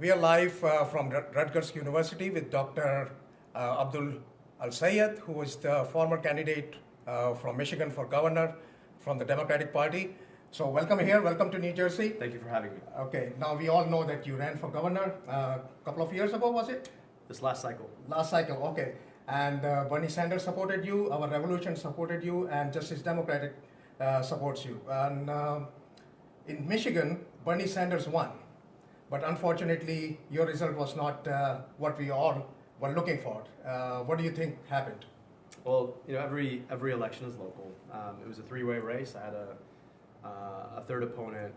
We are live from Rutgers University with Dr. Abdul Al-Sayed, who is the former candidate from Michigan for governor from the Democratic Party. So welcome here, welcome to New Jersey. Thank you for having me. Okay, now we all know that you ran for governor a couple of years ago, was it? This last cycle. Last cycle, okay. And Bernie Sanders supported you, our revolution supported you, and Justice Democratic supports you. And in Michigan, Bernie Sanders won. But unfortunately, your result was not what we all were looking for. What do you think happened? Well, you know, every election is local. It was a three-way race. I had a third opponent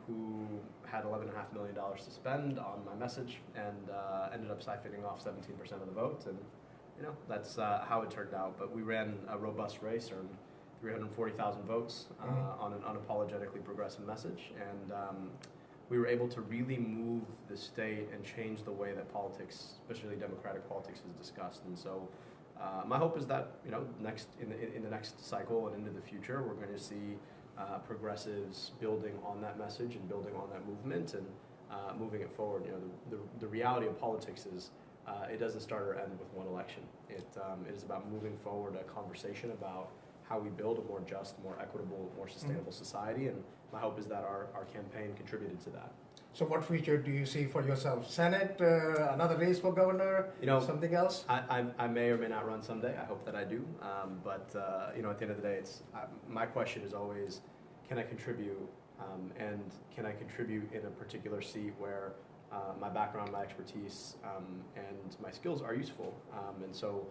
who had $11.5 million to spend on my message and ended up siphoning off 17% of the vote. And you know, that's how it turned out. But we ran a robust race, earned 340,000 votes on an unapologetically progressive message, and we were able to really move the state and change the way that politics, especially democratic politics, is discussed. And so my hope is that, you know, in the next cycle and into the future, we're going to see progressives building on that message and building on that movement and moving it forward. You know, the reality of politics is it doesn't start or end with one election. It is about moving forward a conversation about how we build a more just, more equitable, more sustainable society, and my hope is that our campaign contributed to that. So what future do you see for yourself? Senate, another race for governor, you know, something else? I may or may not run someday. I hope that I do. But you know, at the end of the day, my question is always, can I contribute, and can I contribute in a particular seat where my background, my expertise, and my skills are useful. And so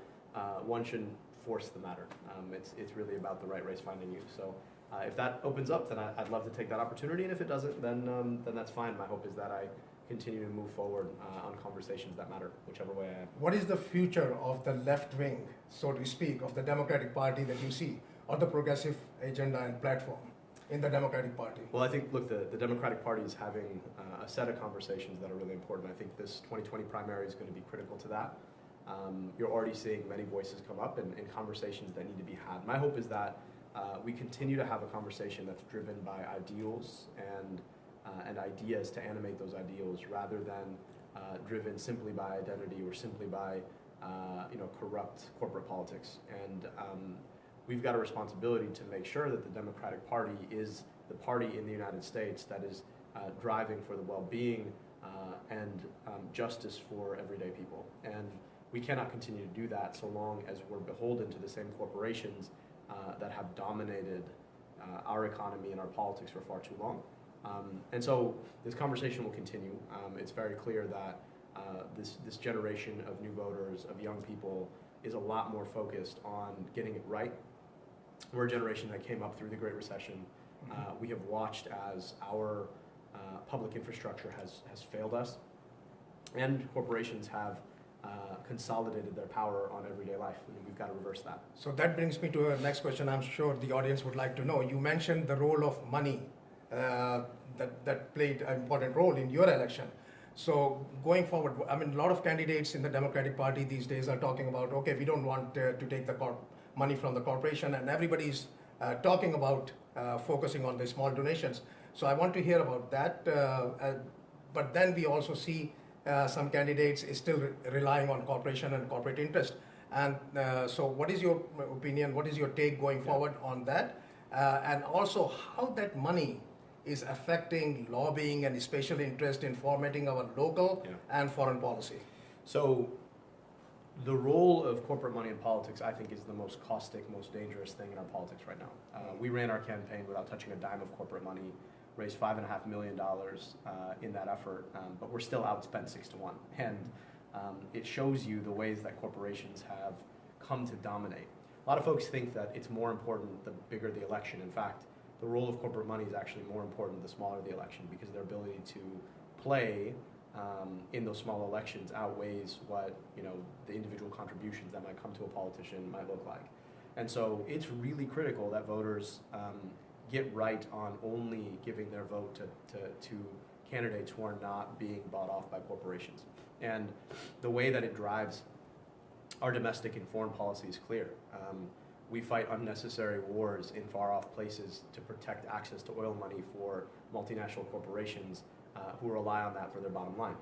one shouldn't force the matter. It's really about the right race finding you. So if that opens up, then I'd love to take that opportunity. And if it doesn't, then that's fine. My hope is that I continue to move forward on conversations that matter, whichever way I am. What is the future of the left wing, so to speak, of the Democratic Party that you see, or the progressive agenda and platform in the Democratic Party? Well, I think, look, the Democratic Party is having a set of conversations that are really important. I think this 2020 primary is going to be critical to that. You're already seeing many voices come up and conversations that need to be had. My hope is that we continue to have a conversation that's driven by ideals and ideas to animate those ideals, rather than driven simply by identity or simply by you know, corrupt corporate politics. And we've got a responsibility to make sure that the Democratic Party is the party in the United States that is driving for the well-being and justice for everyday people. And we cannot continue to do that so long as we're beholden to the same corporations that have dominated our economy and our politics for far too long. And so this conversation will continue. It's very clear that this generation of new voters, of young people, is a lot more focused on getting it right. We're a generation that came up through the Great Recession. We have watched as our public infrastructure has failed us, and corporations have consolidated their power on everyday life, and we've got to reverse that. So that brings me to a next question I'm sure the audience would like to know. You mentioned the role of money that played an important role in your election. So going forward, I mean, a lot of candidates in the Democratic Party these days are talking about, okay, we don't want to take the money from the corporation, and everybody's talking about focusing on the small donations. So I want to hear about that. But then we also see some candidates is still relying on corporation and corporate interest. And so what is your opinion, what is your take going forward on that? And also how that money is affecting lobbying and special interest in formatting our local and foreign policy? So the role of corporate money in politics, I think, is the most caustic, most dangerous thing in our politics right now. We ran our campaign without touching a dime of corporate money, raised $5.5 million in that effort, but we're still outspent 6-1. And it shows you the ways that corporations have come to dominate. A lot of folks think that it's more important the bigger the election. In fact, the role of corporate money is actually more important the smaller the election, because their ability to play in those small elections outweighs what, you know, the individual contributions that might come to a politician might look like. And so it's really critical that voters get right on only giving their vote to candidates who are not being bought off by corporations. And the way that it drives our domestic and foreign policy is clear. We fight unnecessary wars in far-off places to protect access to oil money for multinational corporations who rely on that for their bottom line.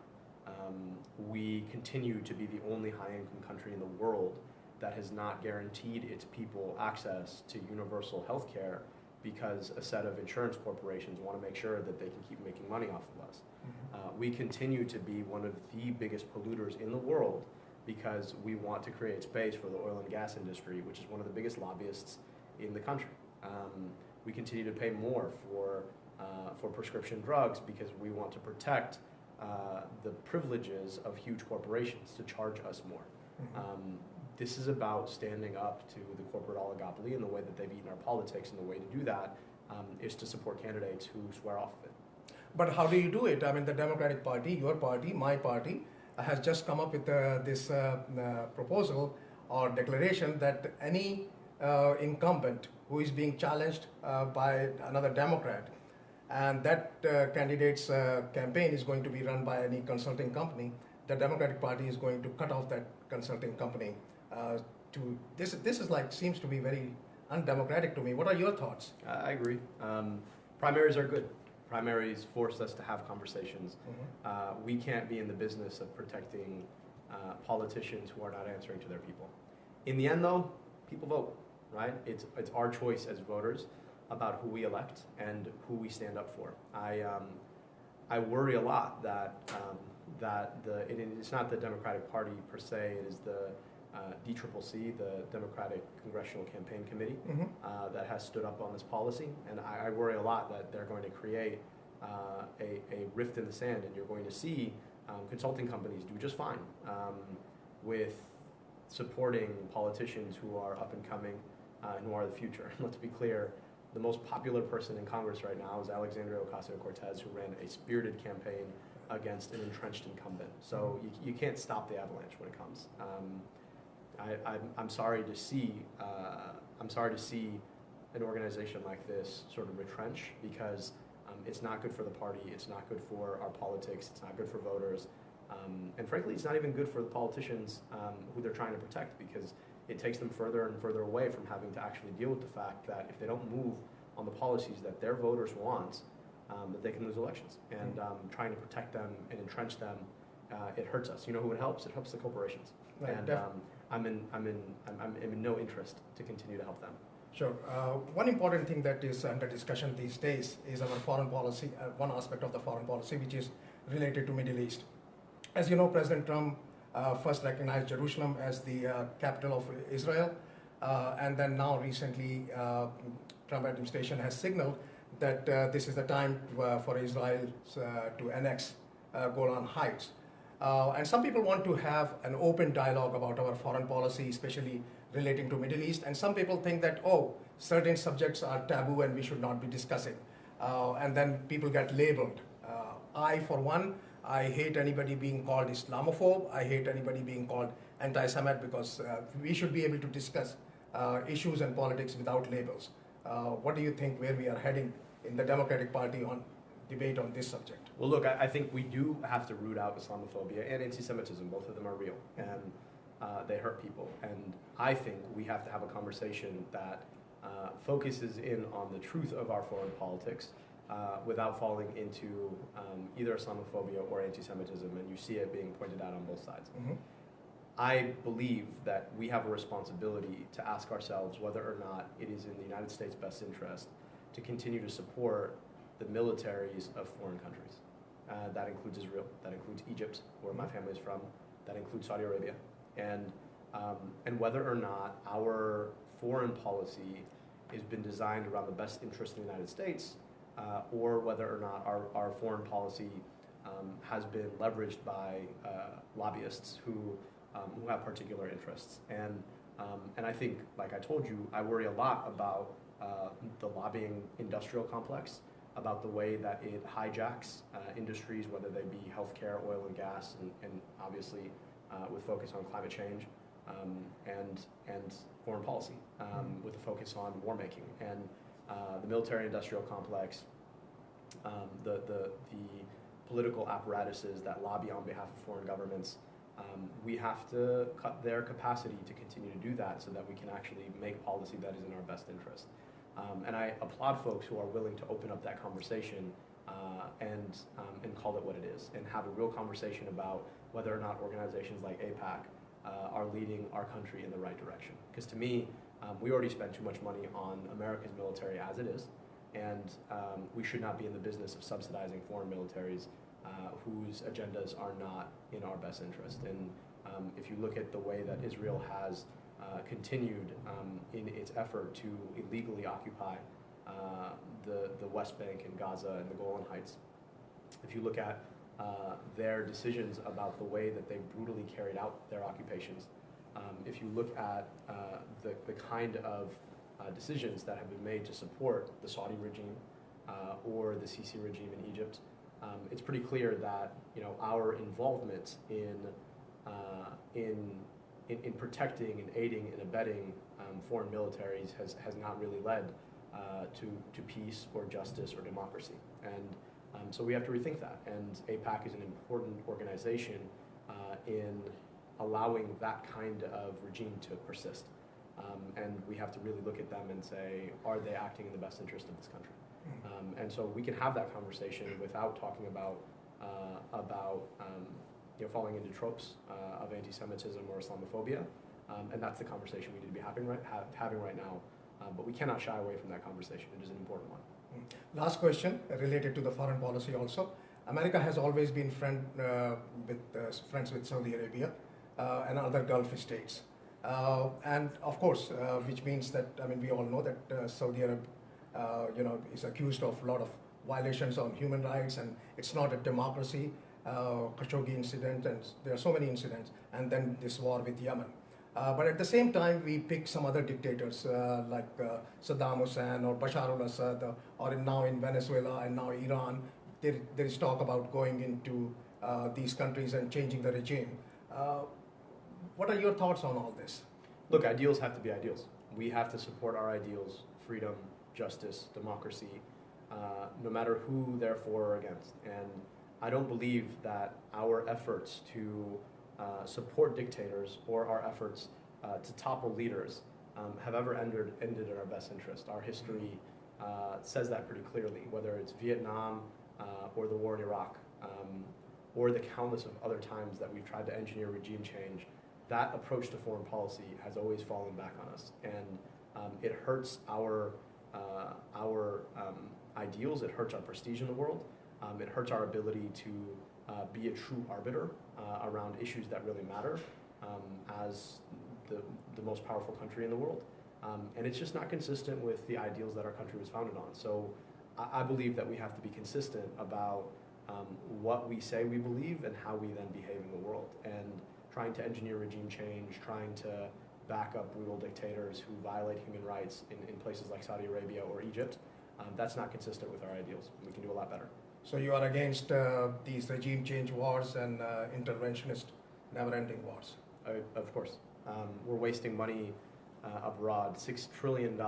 We continue to be the only high-income country in the world that has not guaranteed its people access to universal health care because a set of insurance corporations want to make sure that they can keep making money off of us. We continue to be one of the biggest polluters in the world because we want to create space for the oil and gas industry, which is one of the biggest lobbyists in the country. We continue to pay more for prescription drugs because we want to protect the privileges of huge corporations to charge us more. This is about standing up to the corporate oligopoly and the way that they've eaten our politics, and the way to do that is to support candidates who swear off of it. But how do you do it? I mean, the Democratic Party, your party, my party, has just come up with this proposal or declaration that any incumbent who is being challenged by another Democrat, and that candidate's campaign is going to be run by any consulting company, the Democratic Party is going to cut off that consulting company. This is like, seems to be very undemocratic to me. What are your thoughts? I agree. Primaries are good. Primaries force us to have conversations. We can't be in the business of protecting politicians who are not answering to their people. In the end, though, people vote, right? It's our choice as voters about who we elect and who we stand up for. I worry a lot that it's not the Democratic Party per se. It is the DCCC, the Democratic Congressional Campaign Committee, that has stood up on this policy, and I worry a lot that they're going to create a rift in the sand, and you're going to see consulting companies do just fine with supporting politicians who are up and coming and who are the future. Let's be clear, the most popular person in Congress right now is Alexandria Ocasio-Cortez, who ran a spirited campaign against an entrenched incumbent. So you can't stop the avalanche when it comes. I'm sorry to see an organization like this sort of retrench, because it's not good for the party, it's not good for our politics, it's not good for voters, and frankly, it's not even good for the politicians who they're trying to protect, because it takes them further and further away from having to actually deal with the fact that if they don't move on the policies that their voters want, that they can lose elections. And trying to protect them and entrench them, it hurts us. You know who it helps? It helps the corporations. Right, and I'm in no interest to continue to help them. Sure. One important thing that is under discussion these days is our foreign policy, one aspect of the foreign policy, which is related to Middle East. As you know, President Trump first recognized Jerusalem as the capital of Israel, and then now recently Trump administration has signaled that this is the time for Israel to annex Golan Heights. And some people want to have an open dialogue about our foreign policy, especially relating to Middle East. And some people think that, oh, certain subjects are taboo and we should not be discussing. And then people get labeled. I, for one, I hate anybody being called Islamophobe. I hate anybody being called anti-Semite, because we should be able to discuss issues and politics without labels. What do you think where we are heading in the Democratic Party on debate on this subject? Well, look, I think we do have to root out Islamophobia and anti-Semitism. Both of them are real, and they hurt people. And I think we have to have a conversation that focuses in on the truth of our foreign politics without falling into either Islamophobia or anti-Semitism, and you see it being pointed out on both sides. I believe that we have a responsibility to ask ourselves whether or not it is in the United States' best interest to continue to support the militaries of foreign countries. That includes Israel, that includes Egypt, where my family is from, that includes Saudi Arabia, and whether or not our foreign policy has been designed around the best interest of the United States, or whether or not our foreign policy has been leveraged by lobbyists who have particular interests. And I think, like I told you, I worry a lot about the lobbying industrial complex, about the way that it hijacks industries, whether they be healthcare, oil and gas, and obviously with focus on climate change, and foreign policy, with a focus on war making, and the military-industrial complex, the political apparatuses that lobby on behalf of foreign governments. We have to cut their capacity to continue to do that so that we can actually make policy that is in our best interest. And I applaud folks who are willing to open up that conversation and call it what it is, and have a real conversation about whether or not organizations like AIPAC are leading our country in the right direction. Because to me, we already spend too much money on America's military as it is, and we should not be in the business of subsidizing foreign militaries whose agendas are not in our best interest. And if you look at the way that Israel has continued in its effort to illegally occupy the West Bank and Gaza and the Golan Heights, if you look at their decisions about the way that they brutally carried out their occupations, if you look at the kind of decisions that have been made to support the Saudi regime or the Sisi regime in Egypt, it's pretty clear that our involvement in protecting and aiding and abetting foreign militaries has not really led to peace or justice or democracy. And so we have to rethink that. And AIPAC is an important organization in allowing that kind of regime to persist. And we have to really look at them and say, are they acting in the best interest of this country? And so we can have that conversation without talking about falling into tropes of anti-Semitism or Islamophobia, and that's the conversation we need to be having right now. But we cannot shy away from that conversation. It is an important one. Last question related to the foreign policy also. America has always been friends with Saudi Arabia and other Gulf states. And of course, which means that, we all know that Saudi Arabia is accused of a lot of violations on human rights, and it's not a democracy. Khashoggi incident, and there are so many incidents, and then this war with Yemen. But at the same time, we pick some other dictators like Saddam Hussein or Bashar al-Assad, or now in Venezuela and now Iran. There is talk about going into these countries and changing the regime. What are your thoughts on all this? Look, ideals have to be ideals. We have to support our ideals: freedom, justice, democracy, no matter who they're for or against. And I don't believe that our efforts to support dictators or our efforts to topple leaders have ever ended in our best interest. Our history says that pretty clearly, whether it's Vietnam or the war in Iraq, or the countless of other times that we've tried to engineer regime change. That approach to foreign policy has always fallen back on us, and it hurts our ideals. It hurts our prestige in the world. It hurts our ability to be a true arbiter around issues that really matter as the most powerful country in the world. And it's just not consistent with the ideals that our country was founded on. So I believe that we have to be consistent about what we say we believe and how we then behave in the world. And trying to engineer regime change, trying to back up brutal dictators who violate human rights in places like Saudi Arabia or Egypt, that's not consistent with our ideals. We can do a lot better. So you are against these regime change wars and interventionist, never-ending wars? Of course. We're wasting money abroad. $6 trillion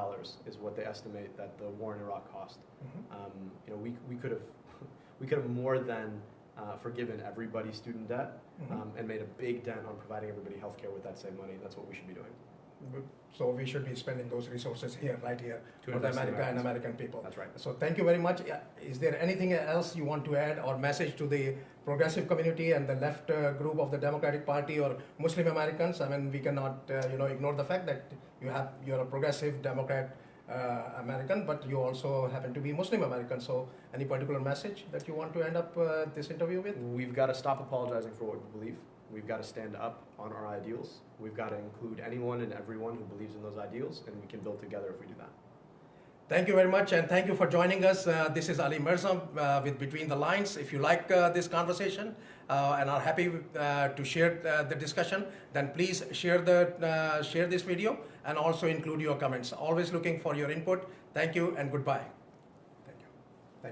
is what they estimate that the war in Iraq cost. Mm-hmm. We could have more than forgiven everybody's student debt, mm-hmm. And made a big dent on providing everybody health care with that same money. That's what we should be doing. So we should be spending those resources here, right here, for the America and American people. That's right. So thank you very much. Is there anything else you want to add or message to the progressive community and the left group of the Democratic Party or Muslim Americans? We cannot ignore the fact that you're a progressive Democrat American, but you also happen to be Muslim American. So any particular message that you want to end up this interview with? We've got to stop apologizing for what we believe. We've got to stand up on our ideals. We've got to include anyone and everyone who believes in those ideals, and we can build together if we do that. Thank you very much, and thank you for joining us. This is Ali Mirza with Between the Lines. If you like this conversation and are happy to share the discussion, then please share this video and also include your comments. Always looking for your input. Thank you and goodbye.